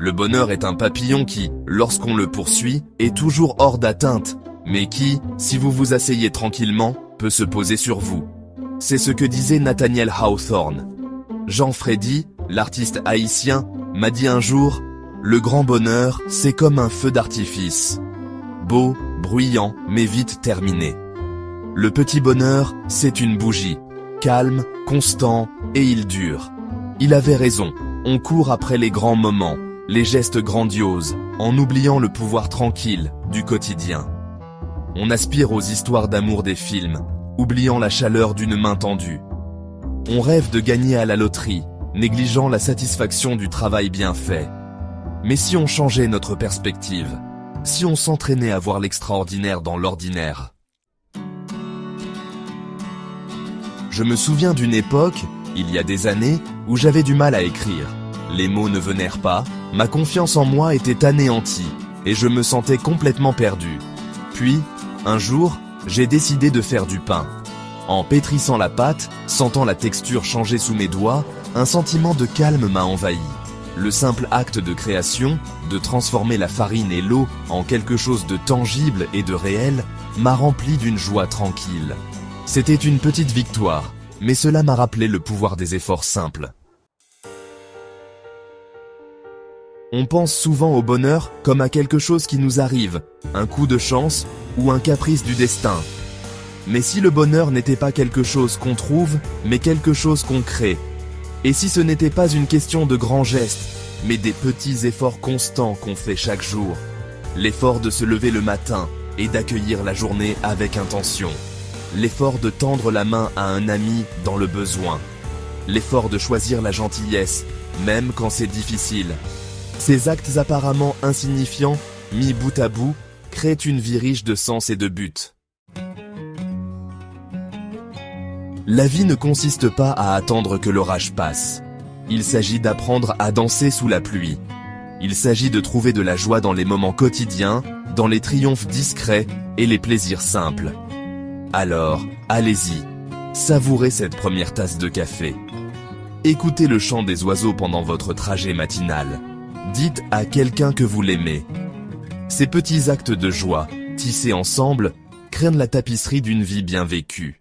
Le bonheur est un papillon qui, lorsqu'on le poursuit, est toujours hors d'atteinte, mais qui, si vous vous asseyez tranquillement, peut se poser sur vous. C'est ce que disait Nathaniel Hawthorne. Jean Freddy, l'artiste haïtien, m'a dit un jour « Le grand bonheur, c'est comme un feu d'artifice. Beau, bruyant, mais vite terminé. Le petit bonheur, c'est une bougie. Calme, constant, et il dure. » Il avait raison, on court après les grands moments, les gestes grandioses, en oubliant le pouvoir tranquille du quotidien. On aspire aux histoires d'amour des films, oubliant la chaleur d'une main tendue. On rêve de gagner à la loterie, négligeant la satisfaction du travail bien fait. Mais si on changeait notre perspective, si on s'entraînait à voir l'extraordinaire dans l'ordinaire. Je me souviens d'une époque, il y a des années, où j'avais du mal à écrire. Les mots ne venèrent pas, ma confiance en moi était anéantie, et je me sentais complètement perdu. Puis, un jour, j'ai décidé de faire du pain. En pétrissant la pâte, sentant la texture changer sous mes doigts, un sentiment de calme m'a envahi. Le simple acte de création, de transformer la farine et l'eau en quelque chose de tangible et de réel, m'a rempli d'une joie tranquille. C'était une petite victoire, mais cela m'a rappelé le pouvoir des efforts simples. On pense souvent au bonheur comme à quelque chose qui nous arrive, un coup de chance ou un caprice du destin. Mais si le bonheur n'était pas quelque chose qu'on trouve, mais quelque chose qu'on crée? Et si ce n'était pas une question de grands gestes, mais des petits efforts constants qu'on fait chaque jour? L'effort de se lever le matin et d'accueillir la journée avec intention. L'effort de tendre la main à un ami dans le besoin. L'effort de choisir la gentillesse, même quand c'est difficile. Ces actes apparemment insignifiants, mis bout à bout, créent une vie riche de sens et de buts. La vie ne consiste pas à attendre que l'orage passe. Il s'agit d'apprendre à danser sous la pluie. Il s'agit de trouver de la joie dans les moments quotidiens, dans les triomphes discrets et les plaisirs simples. Alors, allez-y, savourez cette première tasse de café. Écoutez le chant des oiseaux pendant votre trajet matinal. Dites à quelqu'un que vous l'aimez. Ces petits actes de joie, tissés ensemble, créent la tapisserie d'une vie bien vécue.